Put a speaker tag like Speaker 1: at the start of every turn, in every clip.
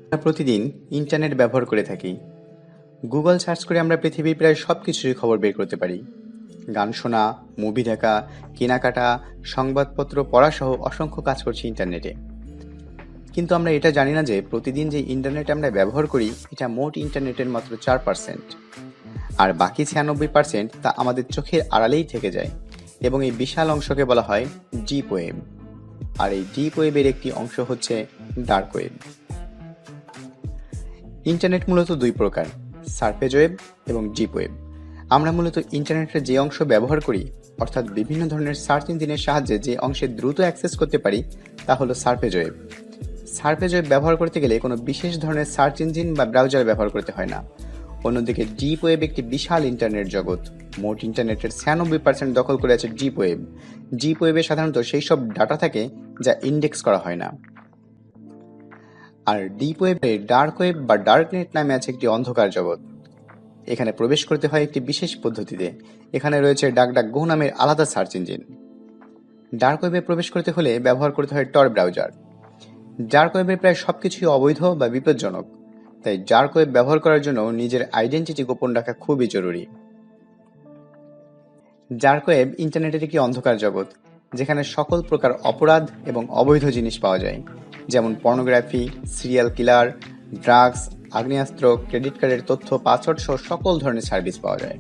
Speaker 1: আমরা প্রতিদিন ইন্টারনেট ব্যবহার করে থাকি। গুগল সার্চ করে আমরা পৃথিবীর প্রায় সব কিছুরই খবর বের করতে পারি। গান শোনা, মুভি দেখা, কেনাকাটা, সংবাদপত্র পড়া সহ অসংখ্য কাজ করছি ইন্টারনেটে। কিন্তু আমরা এটা জানি না যে প্রতিদিন যে ইন্টারনেট আমরা ব্যবহার করি এটা মোট ইন্টারনেটের মাত্র 4%। আর বাকি 96% তা আমাদের চোখের আড়ালেই থেকে যায় এবং এই বিশাল অংশকে বলা হয় ডিপ ওয়েব। আর এই ডিপ ওয়েবের একটি অংশ হচ্ছে ডার্ক ওয়েব। ইন্টারনেট মূলত দুই প্রকার, সারফেস ওয়েব এবং ডিপ ওয়েব। আমরা মূলত ইন্টারনেটের যে অংশ ব্যবহার করি, অর্থাৎ বিভিন্ন ধরনের সার্চ ইঞ্জিনের সাহায্যে যে অংশে দ্রুত অ্যাক্সেস করতে পারি তা হলো সারফেস ওয়েব। সারফেস ওয়েব ব্যবহার করতে গেলে কোনো বিশেষ ধরনের সার্চ ইঞ্জিন বা ব্রাউজার ব্যবহার করতে হয় না। অন্যদিকে ডিপ ওয়েব একটি বিশাল ইন্টারনেট জগৎ। মোট ইন্টারনেটের 96% দখল করে আছে ডিপ ওয়েব। ডিপ ওয়েবে সাধারণত সেই সব ডাটা থাকে যা ইন্ডেক্স করা হয় না। আর ডিপ ওয়েবে ডার্ক ওয়েব বা ডার্কনেট নামে আছে একটি অন্ধকার জগৎ। এখানে প্রবেশ করতে হয় একটি বিশেষ পদ্ধতিতে। এখানে রয়েছে ডাকডাকগো নামের আলাদা সার্চ ইঞ্জিন। ডার্ক ওয়েবে প্রবেশ করতে হলে ব্যবহার করতে হয় টর ব্রাউজার। ডার্ক ওয়েবের প্রায় সবকিছুই অবৈধ বা বিপজ্জনক, তাই ডার্ক ওয়েব ব্যবহার করার জন্য নিজের আইডেন্টিটি গোপন রাখা খুবই জরুরি। ডার্ক ওয়েব ইন্টারনেটের একটি অন্ধকার জগৎ, যেখানে সকল প্রকার অপরাধ এবং অবৈধ জিনিস পাওয়া যায়, যেমন পর্নোগ্রাফি, সিরিয়াল কিলার, ড্রাগস, আগ্নেয়াস্ত্র, ক্রেডিট কার্ডের তথ্য, পাসওয়ার্ড সহ সকল ধরনের সার্ভিস পাওয়া যায়।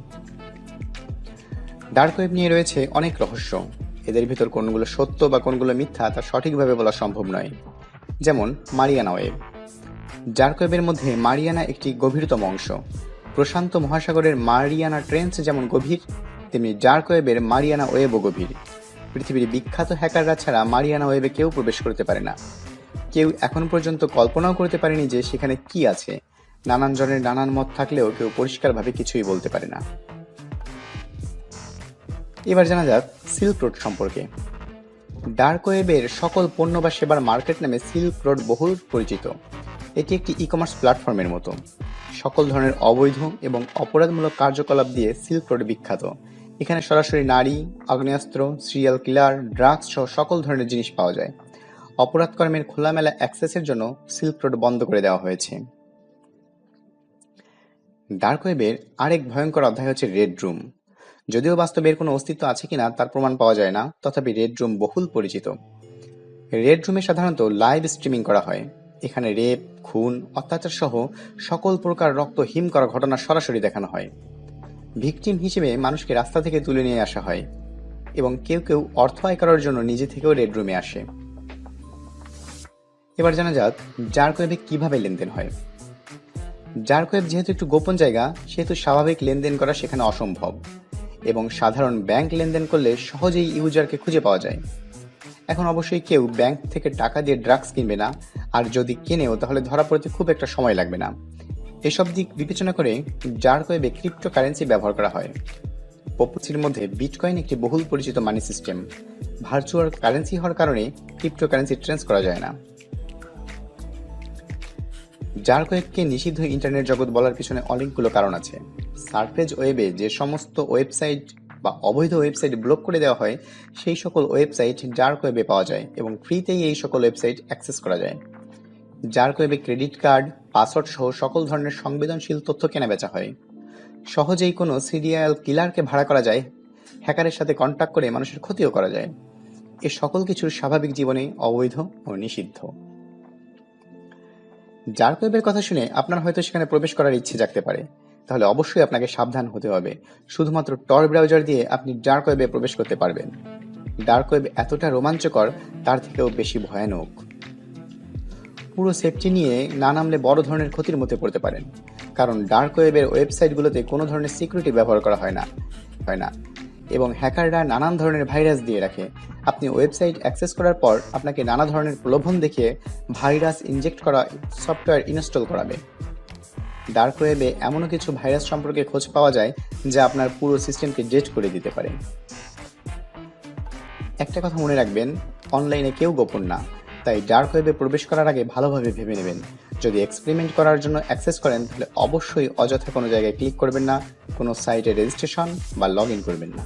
Speaker 1: ডার্ক ওয়েব নিয়ে রয়েছে অনেক রহস্য। এদের ভিতর কোনগুলো সত্য বা কোনগুলো মিথ্যা তা সঠিকভাবে বলা সম্ভব নয়। যেমন মারিয়ানা ওয়েব। ডার্ক ওয়েবের মধ্যে মারিয়ানা একটি গভীরতম অংশ। প্রশান্ত মহাসাগরের মারিয়ানা ট্রেঞ্চ যেমন গভীর, তেমনি ডার্ক ওয়েবের মারিয়ানা ওয়েবও গভীর। পৃথিবীর বিখ্যাত হ্যাকাররা ছাড়া মারিয়ানা ওয়েবে কেউ প্রবেশ করতে পারে না। কেউ এখন পর্যন্ত কল্পনাও করতে পারেনি যে সেখানে কি আছে। নানান জনের নানান মত থাকলেও কেউ পরিষ্কারভাবে কিছুই বলতে পারে না। এবার জানা যাক সিল্ক রোড সম্পর্কে। ডার্ক ওয়েবের সকল পণ্য বা সেবার মার্কেট নামে সিল্ক রোড বহুল পরিচিত। এটি একটি ই কমার্স প্ল্যাটফর্মের মতো। সকল ধরনের অবৈধ এবং অপরাধমূলক কার্যকলাপ দিয়ে সিল্ক রোড বিখ্যাত। এখানে সরাসরি নারী, আগ্নেয়াস্ত্র, সিরিয়াল কিলার, ড্রাগস সহ সকল ধরনের জিনিস পাওয়া যায়। অপরাধ কর্মের খোলামেলা অ্যাক্সেসের জন্য সিল্ক রোড বন্ধ করে দেওয়া হয়েছে। ডার্ক ওয়েবের আরেক ভয়ঙ্কর অধ্যায় হচ্ছে রেড রুম। যদিও বাস্তবে এর কোনো অস্তিত্ব আছে কিনা তার প্রমাণ পাওয়া যায় না, তথাপি রেড রুম বহুল পরিচিত। রেড রুমে সাধারণত লাইভ স্ট্রিমিং করা হয়। এখানে রেপ, খুন, অত্যাচার সহ সকল প্রকার রক্ত হিম করা ঘটনা সরাসরি দেখানো হয়। ভিকটিম হিসেবে মানুষকে রাস্তা থেকে তুলে নিয়ে আসা হয় এবং কেউ কেউ অর্থ আয় করার জন্য নিজে থেকেও রেড রুমে আসে। এবার জানা যাক ডার্ক ওয়েবে কিভাবে লেনদেন হয়। ডার্ক ওয়েব যেহেতু একটু গোপন জায়গা, সেহেতু স্বাভাবিক লেনদেন করা সেখানে অসম্ভব এবং সাধারণ ব্যাংক লেনদেন করলে সহজেই ইউজারকে খুঁজে পাওয়া যায়। এখন অবশ্যই কেউ ব্যাংক থেকে টাকা দিয়ে ড্রাগস কিনবে না, আর যদি কেনেও তাহলে ধরা পড়তে খুব একটা সময় লাগবে না। এসব দিক বিবেচনা করে ডার্ক ওয়েবে ক্রিপ্টোকারেন্সি ব্যবহার করা হয়। পপুলার মধ্যে বিটকয়েন একটি বহুল পরিচিত মানি সিস্টেম। ভার্চুয়াল কারেন্সি হওয়ার কারণে ক্রিপ্টোকারেন্সি ট্রেন্স করা যায় না। ডার্ক ওয়েবকে নিষিদ্ধ ইন্টারনেট জগৎ বলার পিছনে অনেকগুলো কারণ আছে। সারফেস ওয়েবে যে সমস্ত ওয়েবসাইট বা অবৈধ ওয়েবসাইট ব্লক করে দেওয়া হয়, সেই সকল ওয়েবসাইট ডার্ক ওয়েবে পাওয়া যায় এবং ফ্রিতেই এই সকল ওয়েবসাইট অ্যাক্সেস করা যায়। ডার্ক ওয়েবে ক্রেডিট কার্ড, পাসওয়ার্ড সহ সকল ধরনের সংবেদনশীল তথ্য কেনাবেচা হয়। সহজেই কোনো সিরিয়াল কিলারকে ভাড়া করা যায়, হ্যাকারের সাথে কন্ট্যাক্ট করে মানুষের ক্ষতিও করা যায়। এ সকল কিছুর স্বাভাবিক জীবনে অবৈধ ও নিষিদ্ধ। ডার্ক ওয়েবের কথা শুনে আপনার হয়তো সেখানে প্রবেশ করার ইচ্ছে জাগতে পারে, তাহলে অবশ্যই আপনাকে সাবধান হতে হবে। শুধুমাত্র টর ব্রাউজার দিয়ে আপনি ডার্ক ওয়েবে প্রবেশ করতে পারবেন। ডার্ক ওয়েব এতটা রোমাঞ্চকর, তার থেকেও বেশি ভয়ানক। পুরো সেফটি নিয়ে না নামলে বড় ধরনের ক্ষতির মধ্যে পড়তে পারেন, কারণ ডার্ক ওয়েবের ওয়েবসাইটগুলোতে কোনো ধরনের সিকিউরিটি ব্যবহার করা হয় না এবং হ্যাকাররা নানান ধরনের ভাইরাস দিয়ে রাখে। আপনি ওয়েবসাইট অ্যাক্সেস করার পর আপনাকে নানা ধরনের প্রলোভন দেখিয়ে ভাইরাস ইনজেক্ট করা সফটওয়্যার ইনস্টল করাবে। ডার্ক ওয়েবে এমনও কিছু ভাইরাস সম্পর্কে খোঁজ পাওয়া যায় যা আপনার পুরো সিস্টেমকে ডেট করে দিতে পারে। একটা কথা মনে রাখবেন, অনলাইনে কেউ গোপন না, তাই ডার্ক ওয়েবে প্রবেশ করার আগে ভালোভাবে ভেবে নেবেন। যদি এক্সপেরিমেন্ট করার জন্য অ্যাক্সেস করেন তাহলে অবশ্যই অযথা কোনো জায়গায় ক্লিক করবেন না, কোনো সাইটে রেজিস্ট্রেশন বা লগ ইন করবেন না।